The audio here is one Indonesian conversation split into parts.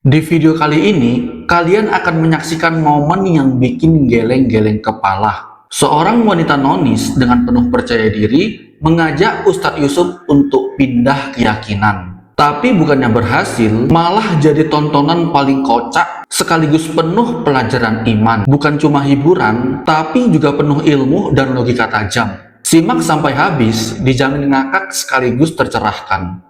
Di video kali ini, kalian akan menyaksikan momen yang bikin geleng-geleng kepala. Seorang wanita nonis dengan penuh percaya diri mengajak Ustadz Yusuf untuk pindah keyakinan. Tapi bukannya berhasil, malah jadi tontonan paling kocak sekaligus penuh pelajaran iman. Bukan cuma hiburan, tapi juga penuh ilmu dan logika tajam. Simak sampai habis, dijamin ngakak sekaligus tercerahkan.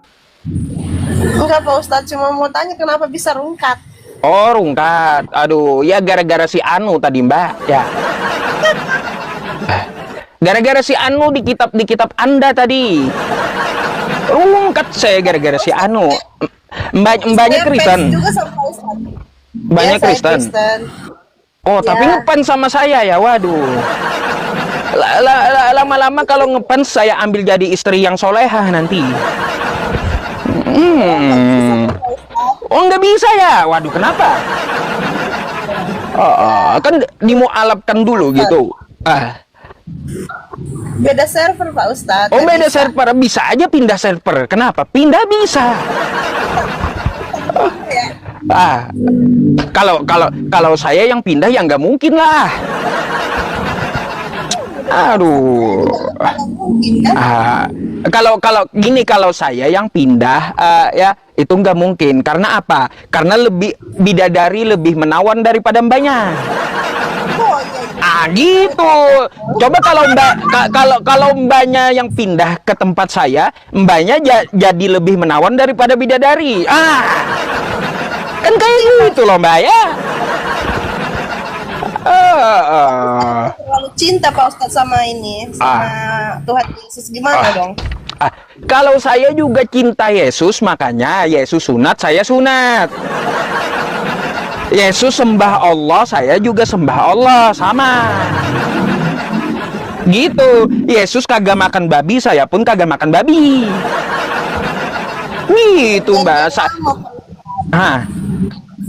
Enggak Pak Ustadz, cuma mau tanya kenapa bisa rungkat. Oh, rungkat. Aduh, ya gara-gara si Anu tadi, Mbak. Ya. Gara-gara si Anu di kitab Anda tadi. Rungkat saya gara-gara si Anu. Mbaknya Saya Kristen. fans juga sama Pak Ustadz. Mbaknya Ya, saya Kristen. Oh, tapi Ya. ngepan sama saya ya. Waduh. Lama-lama kalau ngepan saya ambil jadi istri yang solehah nanti. Oh, nggak bisa ya? Waduh, kenapa? Kan dimualafkan dulu gitu. Beda server Pak Ustadz. Oh, nggak beda bisa. server. Bisa aja pindah server. Kenapa? Pindah bisa. Kalau saya yang pindah ya nggak mungkin lah. Aduh. Mungkin kan? Kalau gini, kalau saya yang pindah ya itu nggak mungkin. Karena apa? Karena bidadari lebih menawan daripada mbaknya. Oh iya. Gitu. Coba kalau mbaknya yang pindah ke tempat saya, mbaknya jadi lebih menawan daripada bidadari. Kan kayak gitu loh, Mbak ya. Terlalu cinta Pak Ustadz sama ini, sama Tuhan Yesus, gimana dong? Kalau saya juga cinta Yesus, makanya Yesus sunat, saya sunat. Yesus sembah Allah, saya juga sembah Allah, sama. Gitu. Yesus kagak makan babi, saya pun kagak makan babi. Gitu, Mbak.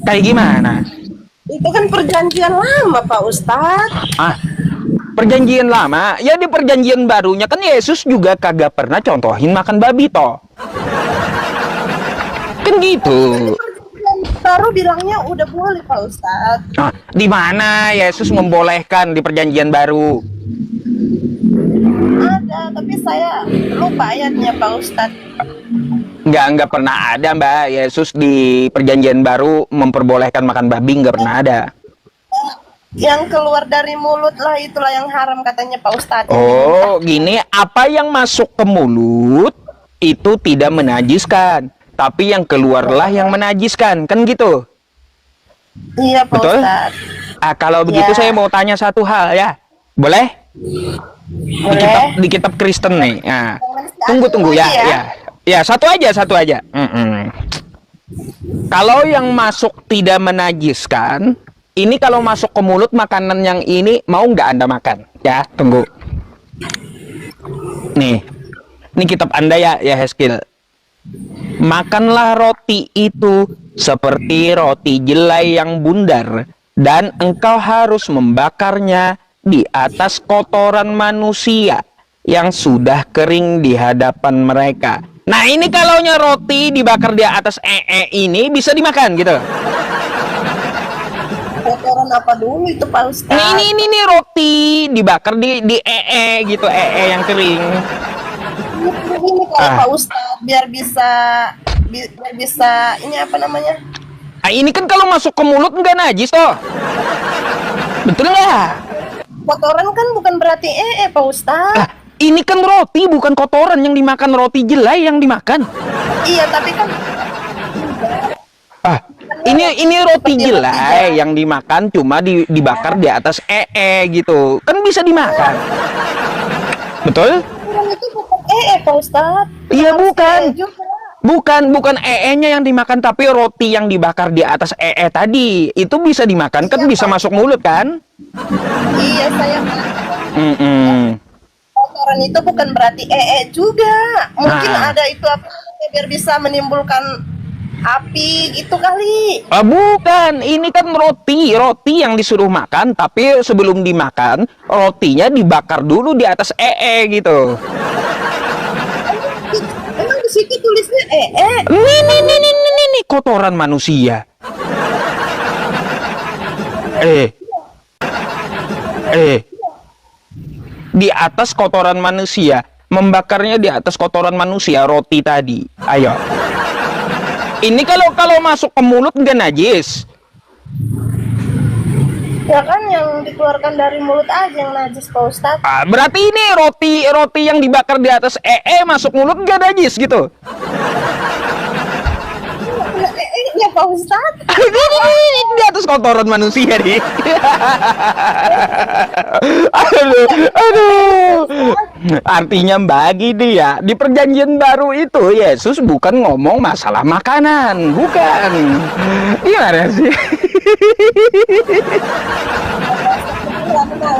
Kayak gimana? Itu kan perjanjian lama Pak Ustadz. Perjanjian lama, ya di perjanjian barunya kan Yesus juga kagak pernah contohin makan babi toh. Kan gitu. Baru bilangnya udah boleh Pak Ustadz. Di mana Yesus membolehkan di perjanjian baru? Ada, tapi saya lupa ayatnya Pak Ustadz. Nggak pernah ada, Mbak. Yesus di perjanjian baru memperbolehkan makan babi, nggak pernah ada. Yang keluar dari mulut lah, itulah yang haram katanya Pak Ustadz. Oh, gini, apa yang masuk ke mulut itu tidak menajiskan, tapi yang keluarlah yang menajiskan, kan gitu? Iya Pak Betul? Ustadz. Kalau begitu saya mau tanya satu hal ya, boleh? Boleh. Di kitab Kristen nih. Tunggu ya, ya. Satu aja. Kalau yang masuk tidak menajiskan, ini kalau masuk ke mulut makanan yang ini mau nggak Anda makan? Ya, tunggu. Nih, ini kitab Anda ya Heskil. Makanlah roti itu seperti roti jelai yang bundar, dan engkau harus membakarnya di atas kotoran manusia yang sudah kering di hadapan mereka. Nah, ini kalaunya roti dibakar di atas ini bisa dimakan gitu. Kotoran apa dulu itu Pak Ustadz? Ini roti dibakar di gitu, yang kering. Ini kalau Pak Ustadz biar bisa ini apa namanya? Ini kan kalau masuk ke mulut nggak najis toh. Betul nggak? Kotoran kan bukan berarti Pak Ustadz. Ini kan roti, bukan kotoran yang dimakan, roti jelai yang dimakan. Iya, tapi kan Ini roti jelai yang dimakan cuma dibakar di atas gitu. Kan bisa dimakan. Betul? kotoran itu bukan Pak Ustadz. Iya, bukan. Juga. Bukan nya yang dimakan, tapi roti yang dibakar di atas tadi. Itu bisa dimakan, kan bisa masuk mulut kan? Iya, saya kotoran itu bukan berarti juga. Mungkin ada itu apa namanya, biar bisa menimbulkan api gitu kali. Bukan, ini kan roti yang disuruh makan, tapi sebelum dimakan rotinya dibakar dulu di atas gitu. Emang di situ tulisnya Nih, ini kotoran manusia. Di atas kotoran manusia, membakarnya di atas kotoran manusia, roti tadi. Ayo. Ini kalau masuk ke mulut nggak najis. Ya kan yang dikeluarkan dari mulut aja yang najis Pak Ustadz. Berarti ini roti yang dibakar di atas masuk mulut nggak najis gitu. Ya Pak Ustadz. Ini di atas kotoran manusia nih. aduh. Artinya bagi dia di perjanjian baru itu Yesus bukan ngomong masalah makanan, bukan. Gimana sih?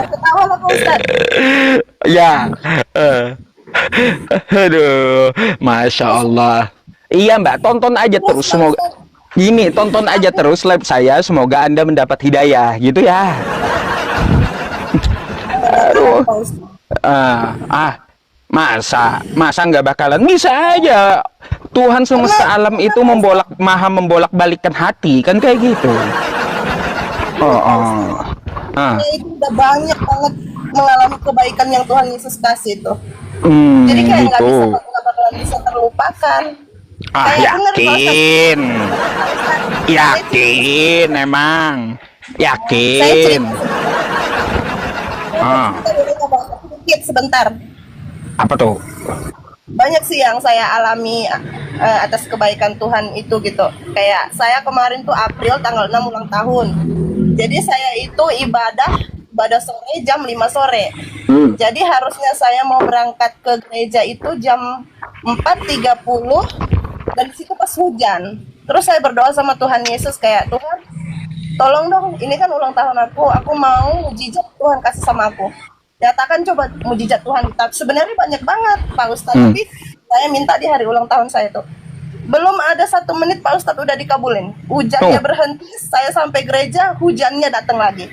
Ketawa lah Pak Ustadz. Ya. Aduh, Masya Allah. Iya Mbak, tonton aja terus, semoga tonton aja terus live saya, semoga Anda mendapat hidayah gitu ya. Aduh. Masa nggak bakalan, bisa aja. Tuhan semesta alam itu maha membolak-balikan hati, kan kayak gitu. Itu udah banyak banget mengalami kebaikan yang Tuhan Yesus kasih tuh. Jadi kayak gitu. nggak bakalan bisa terlupakan. Kayak Yakin emang. Saya Yakin. sedikit sebentar. Apa tuh? Banyak sih yang saya alami atas kebaikan Tuhan itu gitu. Kayak saya kemarin tuh April tanggal 6 ulang tahun. Jadi saya itu ibadah sore jam 5 sore. Jadi harusnya saya mau berangkat ke gereja itu jam 4.30 dan di situ pas hujan. Terus saya berdoa sama Tuhan Yesus kayak, Tuhan, tolong dong, ini kan ulang tahun aku mau mujizat Tuhan kasih sama aku. Nyatakan coba mujizat Tuhan. Tapi sebenarnya banyak banget Pak Ustadz, tapi saya minta di hari ulang tahun saya tuh. Belum ada 1 menit Pak Ustadz udah dikabulin. Hujannya berhenti, saya sampai gereja, hujannya datang lagi.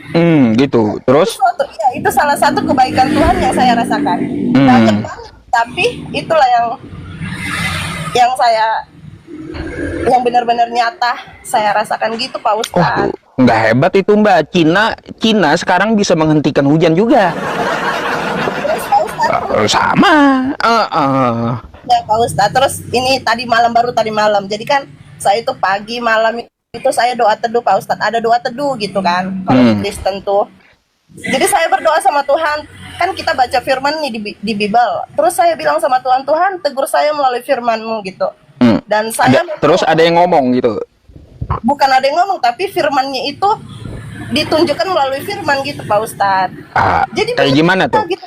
Gitu. Terus? Itu salah satu kebaikan Tuhan yang saya rasakan. Banyak banget, tapi itulah yang benar-benar nyata saya rasakan gitu Pak Ustadz. Nggak hebat itu Mbak. Cina sekarang bisa menghentikan hujan juga. Terus Pak Ustadz, Sama. ya Pak Ustadz, terus ini tadi malam. Jadi kan saya itu pagi malam itu saya doa teduh Pak Ustadz. Ada doa teduh gitu kan kalau di Kristen tuh. Jadi saya berdoa sama Tuhan. Kan kita baca firman nih di Bible. Terus saya bilang sama Tuhan, Tuhan tegur saya melalui firman-Mu gitu. Dan saya terus ada yang ngomong gitu. Bukan ada yang ngomong, tapi firman-nya itu ditunjukkan melalui firman gitu Pak Ustadz. Jadi kayak gimana tuh? Gitu,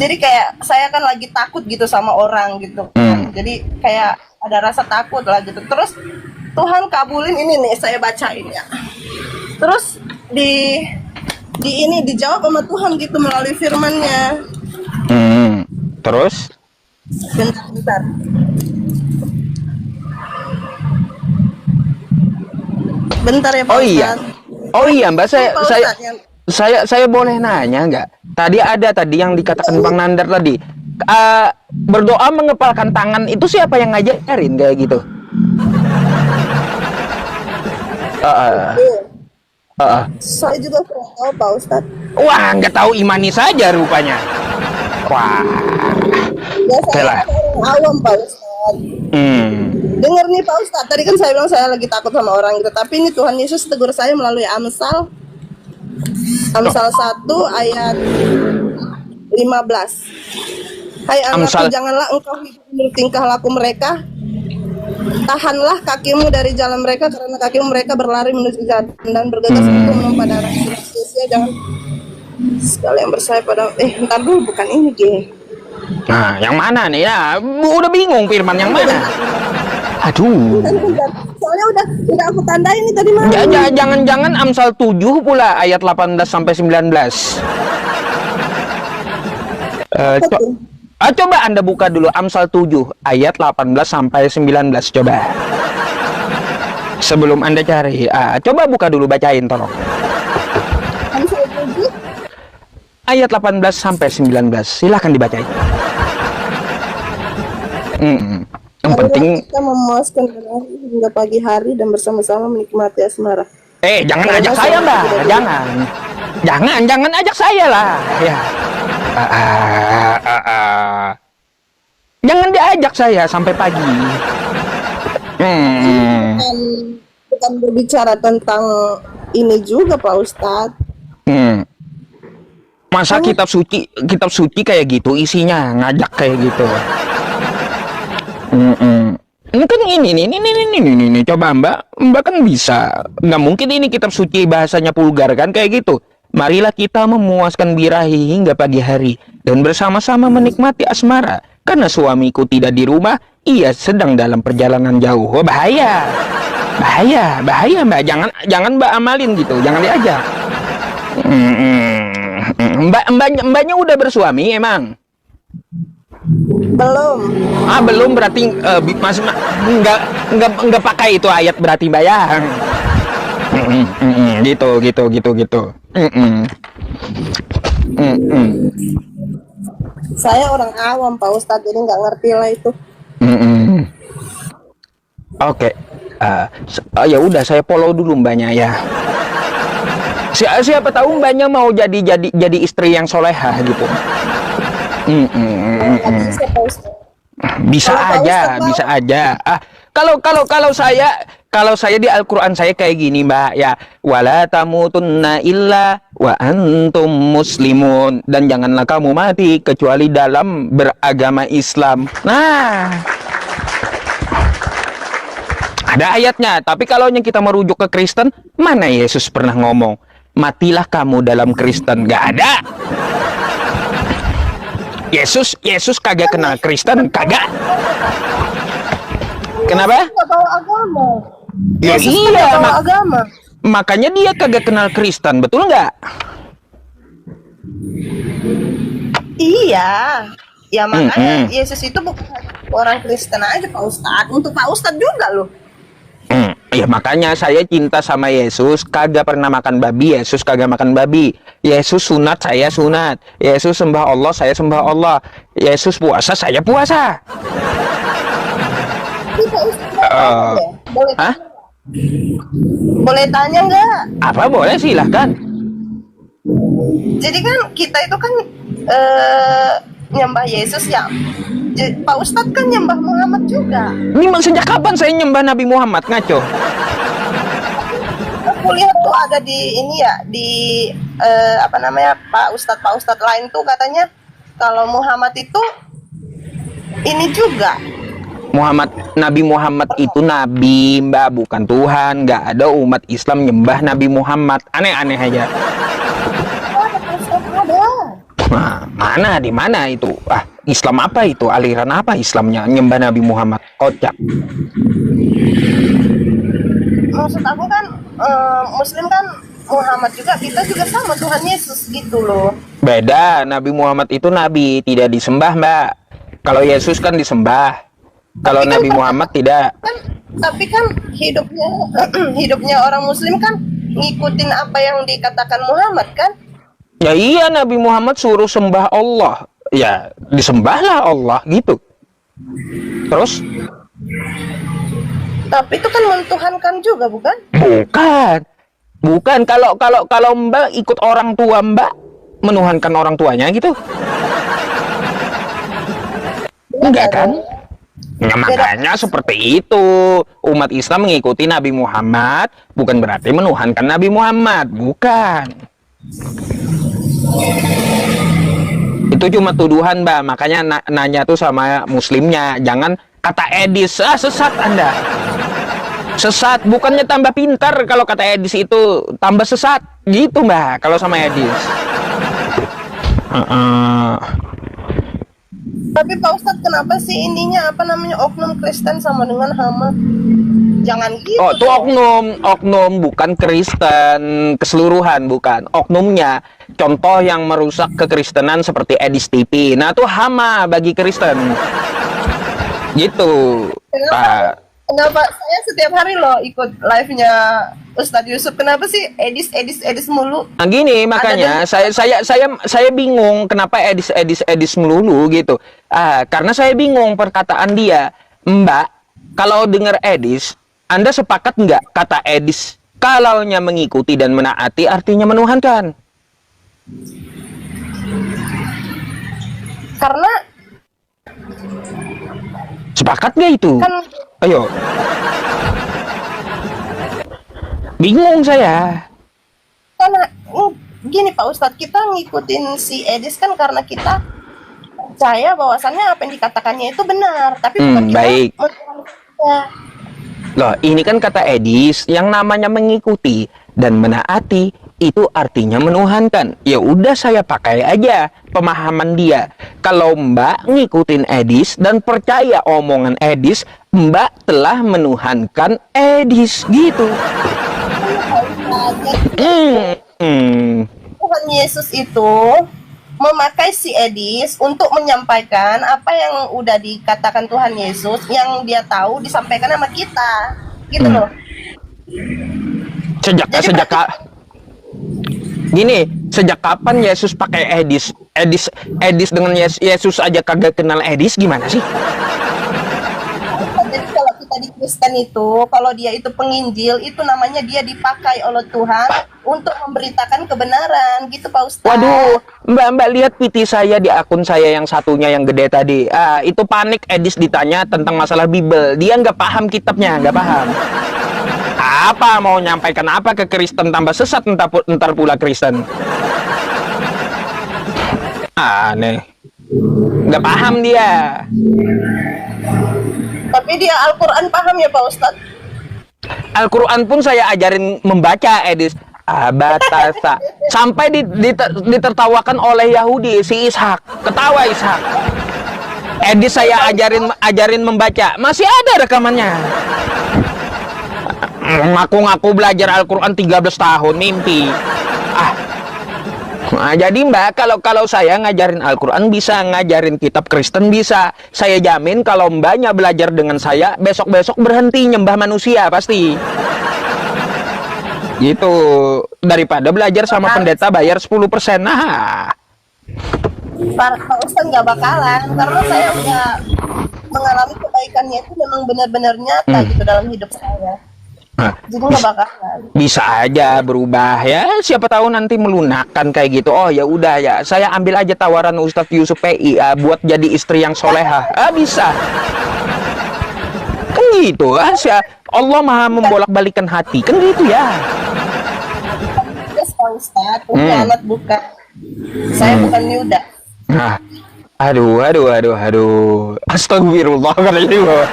jadi kayak saya kan lagi takut gitu sama orang gitu. Jadi kayak ada rasa takut lah gitu. Terus Tuhan kabulin ini nih, saya bacain ya. Terus ini dijawab sama Tuhan gitu melalui firman-Nya. Terus? Bentar. Bentar ya Pak Ustadz. Oh iya Mbak, Pak Ustadz, saya boleh nanya nggak? Tadi yang dikatakan Bang Nandar tadi. Berdoa mengepalkan tangan itu siapa yang ngajarin kayak gitu? Saya juga kurang tahu Pak Ustadz. Wah, nggak tahu imani saja rupanya. Wah. Ya saya orang awam Pak Ustadz. Dengar nih Pak Ustadz, tadi kan saya bilang saya lagi takut sama orang gitu. Tapi ini Tuhan Yesus tegur saya melalui Amsal 1 ayat 15. Hai anakku, janganlah engkau hidup menurut tingkah laku mereka. Tahanlah kakimu dari jalan mereka, karena kakimu mereka berlari menuju jalan dan bergegas untuk menumpah darah. Sia-sia jangan segala yang bersayap pada entar dulu, bukan ini G. Nah, yang mana nih ya? Udah bingung firman yang mana? Aduh. Soalnya udah aku tandain nih tadi malam. Jangan-jangan Amsal 7 pula ayat 18 sampai 19. Coba Anda buka dulu Amsal 7 ayat 18 sampai 19 coba. Sebelum Anda cari, coba buka dulu, bacain tolong. Amsal 7 ayat 18 sampai 19. Silahkan dibacain. Yang penting kita memuaskan birahi hingga pagi hari dan bersama-sama menikmati asmara. jangan Karena ajak saya, Mbak. tidak boleh. Jangan ajak saya lah. Ya. Jangan diajak saya sampai pagi. Bukan, bukan berbicara tentang ini juga Pak Ustadz. Masa kitab suci kayak gitu isinya ngajak kayak gitu. Ini kan ini coba Mbak kan bisa. Nggak mungkin ini kitab suci bahasanya vulgar kan kayak gitu. Marilah kita memuaskan birahi hingga pagi hari dan bersama-sama menikmati asmara. Karena suamiku tidak di rumah, ia sedang dalam perjalanan jauh. Oh, bahaya Mbak. Jangan Mbak amalin gitu, jangan diajak. Mbaknya udah bersuami emang? Belum. Belum, berarti masih nggak pakai itu ayat berarti Mbak ya. Gitu. Saya orang awam Pak Ustadz, jadi nggak ngerti lah itu. Oke. Ya udah saya follow dulu Mbaknya ya. Siapa tahu Mbaknya mau jadi istri yang solehah gitu. Nggak bisa Pak Ustadz. Bisa aja. Kalau saya di Al-Qur'an saya kayak gini, Mbak, ya. Wala tamutunna illa wa antum muslimun, dan janganlah kamu mati kecuali dalam beragama Islam. Nah, ada ayatnya. Tapi kalau yang kita merujuk ke Kristen, mana Yesus pernah ngomong, matilah kamu dalam Kristen? Gak ada. Yesus kagak kenal Kristen, kagak. Kenapa? Nggak bawa agama. Ya Yesus iya, nggak bawa agama. makanya dia kagak kenal Kristen, betul nggak? Iya. Ya makanya Yesus itu bukan orang Kristen aja Pak Ustadz. Untuk Pak Ustadz juga loh. Ya makanya saya cinta sama Yesus, kagak pernah makan babi, Yesus kagak makan babi. Yesus sunat, saya sunat. Yesus sembah Allah, saya sembah Allah. Yesus puasa, saya puasa. Ini Pak Ustadz ya? Boleh Hah? Boleh tanya nggak? Apa boleh, silahkan. Jadi kan kita itu kan nyembah Yesus ya. Pak Ustadz kan nyembah Muhammad juga. Ini sejak kapan saya nyembah Nabi Muhammad, ngaco? Aku lihat tuh ada di ini ya, di apa namanya, Pak Ustadz lain tuh katanya kalau Muhammad itu ini juga. Nabi Muhammad itu nabi, Mbak, bukan Tuhan. Nggak ada umat Islam nyembah Nabi Muhammad. Aneh-aneh aja. Ada. Nah, mana di mana itu? Islam apa itu? Aliran apa Islamnya nyembah Nabi Muhammad? Kocak. Maksud aku kan Muslim kan Muhammad juga, kita juga sama Tuhan Yesus gitu loh. Beda, Nabi Muhammad itu nabi, tidak disembah, Mbak. Kalau Yesus kan disembah. Kalau Nabi Muhammad tidak. Tapi kan hidupnya orang Muslim kan ngikutin apa yang dikatakan Muhammad kan? Ya iya, Nabi Muhammad suruh sembah Allah. Ya, disembahlah Allah gitu. Terus? Tapi itu kan mentuhankan juga, bukan? Bukan. Kalau Mbak ikut orang tua Mbak, menuhankan orang tuanya gitu. Enggak kan? Ya, makanya seperti itu. Umat Islam mengikuti Nabi Muhammad bukan berarti menuhankan Nabi Muhammad, bukan. Itu cuma tuduhan, Mbak. Makanya nanya tuh sama muslimnya, jangan kata Edis, sesat Anda. Sesat, bukannya tambah pintar. Kalau kata Edis itu tambah sesat gitu, Mbak, kalau sama Edis. Tapi Pak Ustadz, kenapa sih ininya apa namanya oknum Kristen sama dengan Hama? Jangan gitu. Oh, itu oknum bukan Kristen keseluruhan, bukan. Oknumnya, contoh yang merusak kekristenan seperti Edis TV. Nah, itu Hama bagi Kristen. Gitu. Kenapa saya setiap hari loh ikut live-nya Ustadz Yusuf? Kenapa sih Edis mulu? Nah, gini makanya saya bingung kenapa Edis melulu gitu. Karena saya bingung perkataan dia. Mbak, kalau dengar Edis, Anda sepakat nggak kata Edis? Kalaunya mengikuti dan menaati artinya menuhankan. Karena Sepakat nggak itu? kan Ayo. Bingung saya. karena gini Pak Ustadz, kita ngikutin si Edis kan karena kita percaya bahwasannya apa yang dikatakannya itu benar, tapi bukan kita Baik. menuhannya. Loh, ini kan kata Edis, yang namanya mengikuti dan menaati itu artinya menuhankan. Ya udah saya pakai aja pemahaman dia. Kalau Mbak ngikutin Edis dan percaya omongan Edis, Mbak telah menuhankan Edis gitu. Tuhan Yesus itu memakai si Edis untuk menyampaikan apa yang udah dikatakan Tuhan Yesus, yang dia tahu disampaikan sama kita, gitu loh. Sejak kapan Yesus pakai Edis? Edis dengan Yesus aja kagak kenal Edis, gimana sih? Jadi kalau kita di Kristen itu, kalau dia itu penginjil, itu namanya dia dipakai oleh Tuhan untuk memberitakan kebenaran, gitu Pak Ustadz. Waduh, Mbak lihat PT saya di akun saya yang satunya yang gede tadi. Itu panik Edis ditanya tentang masalah Bible. Dia nggak paham kitabnya, nggak paham. Apa mau nyampaikan apa ke Kristen, tambah sesat entar pula Kristen. Aneh. Nggak paham dia. Tapi dia Al-Quran paham ya Pak Ustadz? Al-Quran pun saya ajarin membaca Edis. Abatasa. Sampai ditertawakan oleh Yahudi si Ishak. Ketawa Ishak. Edis saya ajarin membaca. Masih ada rekamannya. Ngaku-ngaku belajar Al-Quran 13 tahun, mimpi. Nah, jadi Mbak, kalau saya ngajarin Al-Quran bisa, ngajarin kitab Kristen bisa. Saya jamin kalau Mbaknya belajar dengan saya, besok-besok berhenti nyembah manusia, pasti. Gitu. Daripada belajar sama pendeta bayar 10%. Nah. Pak Ustadz nggak bakalan, karena saya udah mengalami kebaikannya itu memang benar-benar nyata gitu dalam hidup saya. Jadi nggak bakalan. Bisa aja berubah ya, siapa tahu nanti melunakkan kayak gitu. Oh ya udah ya, saya ambil aja tawaran Ustadz Yusuf PI buat jadi istri yang solehah. Bisa. Kan gitu, Allah maha membolak-balikan hati, kan gitu ya. Yes Pak Ustadz, anak bukan. Saya bukan Yuda. Nah, aduh. Astagfirullah katanya.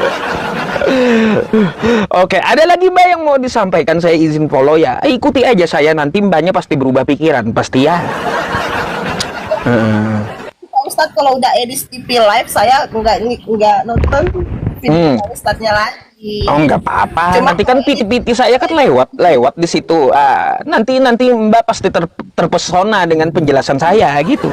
Oke, ada lagi Mbak yang mau disampaikan? Saya izin follow ya. Ikuti aja saya, nanti Mbaknya pasti berubah pikiran, pasti ya. Pak Ustadz kalau udah Edis TV live, saya nggak nonton video Pak Ustadznya lagi. Oh, nggak apa-apa. Nanti kan piti-piti saya kan lewat di situ. Nanti Mbak pasti terpesona dengan penjelasan saya gitu.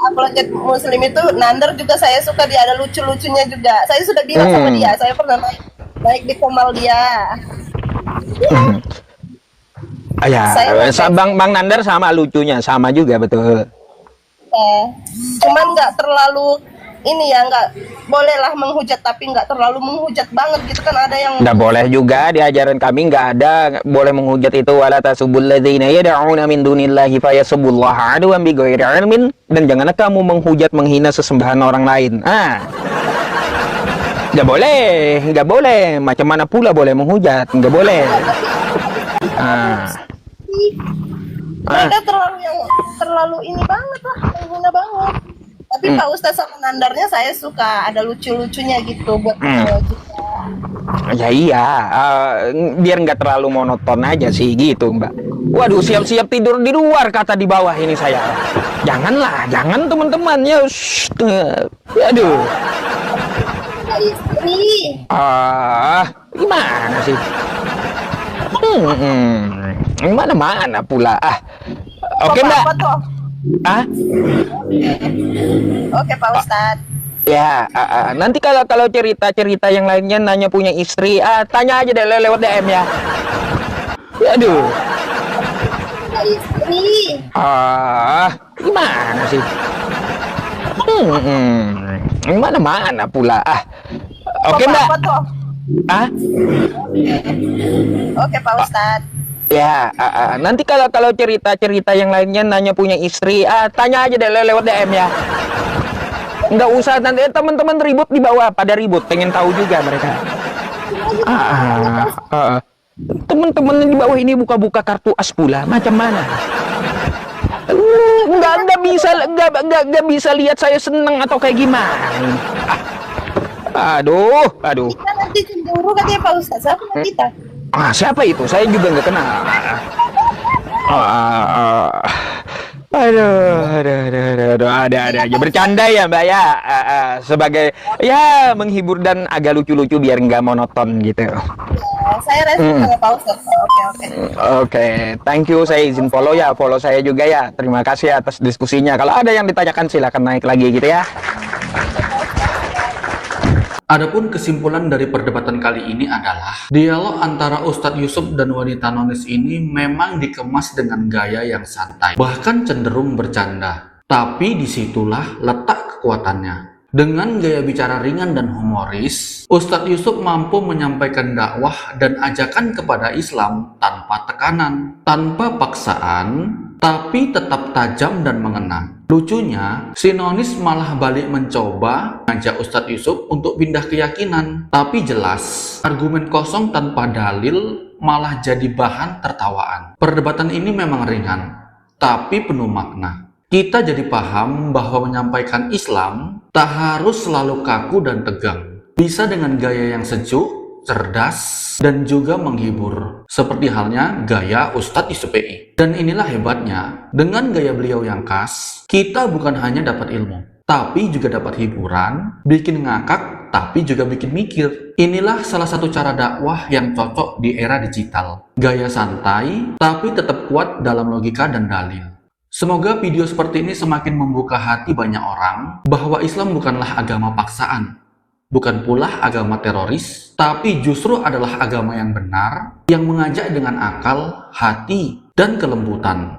Apologet Muslim itu Nander juga saya suka, dia ada lucu-lucunya juga. Saya sudah bilang sama dia, saya pernah naik di komal dia. Bang Nander sama lucunya sama juga betul. Cuman nggak terlalu ini ya, nggak bolehlah menghujat, tapi nggak terlalu menghujat banget gitu kan, ada yang nggak boleh juga, di ajaran kami nggak ada boleh menghujat itu. Wala tasubul ladzina yad'una min dunillahi fayasubbullaha aduwan bighairi ilmin, dan janganlah kamu menghujat menghina sesembahan orang lain. Nggak boleh, macam mana pula boleh menghujat, nggak boleh. Ada terlalu ini banget lah, menghina banget. Tapi Pak Ustadz sama Nandarnya saya suka, ada lucu-lucunya gitu buat kita. Ya iya, biar nggak terlalu monoton aja sih gitu Mbak. Waduh, siap-siap tidur di luar kata di bawah ini saya. Jangan teman-teman ya. Aduh. Gimana sih? Mana pula. Oke Mbak. Oke Pak Ustadz. Ya, nanti kalau cerita-cerita yang lainnya nanya punya istri, tanya aja deh lewat DM ya. Aduh. Istri. Gimana sih? Mana-mana pula. Oke, Bapak Mbak. apa tuh? Ah, Oke Pak Ustadz. ya, nanti kalau cerita-cerita yang lainnya nanya punya istri, tanya aja deh lewat DM ya. Nggak usah nanti teman-teman ribut di bawah, pada ribut, pengen tahu juga mereka. Teman-teman di bawah ini buka-buka kartu as pula, macam mana? Nggak bisa lihat saya seneng atau kayak gimana. Aduh. Kita nanti cemburu katanya Pak Ustadz. Siapa kita? Siapa itu? Saya juga nggak kenal. Aduh, ada aja bercanda ya Mbak ya, sebagai ya menghibur dan agak lucu-lucu biar nggak monoton gitu. Saya respect sama Pak Ustadz. Oke, thank you. Saya izin follow saya juga ya. Terima kasih atas diskusinya. Kalau ada yang ditanyakan silakan naik lagi gitu ya. Adapun kesimpulan dari perdebatan kali ini adalah dialog antara Ustadz Yusuf dan wanita nonis ini memang dikemas dengan gaya yang santai, bahkan cenderung bercanda. Tapi disitulah letak kekuatannya. Dengan gaya bicara ringan dan humoris, Ustadz Yusuf mampu menyampaikan dakwah dan ajakan kepada Islam tanpa tekanan, tanpa paksaan, tapi tetap tajam dan mengena. Lucunya, si nonis malah balik mencoba ngajak Ustadz Yusuf untuk pindah keyakinan. Tapi jelas, argumen kosong tanpa dalil malah jadi bahan tertawaan. Perdebatan ini memang ringan, tapi penuh makna. Kita jadi paham bahwa menyampaikan Islam tak harus selalu kaku dan tegang. Bisa dengan gaya yang sejuk, cerdas, dan juga menghibur. Seperti halnya gaya Ustadz Yusuf PI. Dan inilah hebatnya, dengan gaya beliau yang khas, kita bukan hanya dapat ilmu, tapi juga dapat hiburan, bikin ngakak, tapi juga bikin mikir. Inilah salah satu cara dakwah yang cocok di era digital. Gaya santai, tapi tetap kuat dalam logika dan dalil. Semoga video seperti ini semakin membuka hati banyak orang bahwa Islam bukanlah agama paksaan, bukan pula agama teroris, tapi justru adalah agama yang benar, yang mengajak dengan akal, hati, dan kelembutan.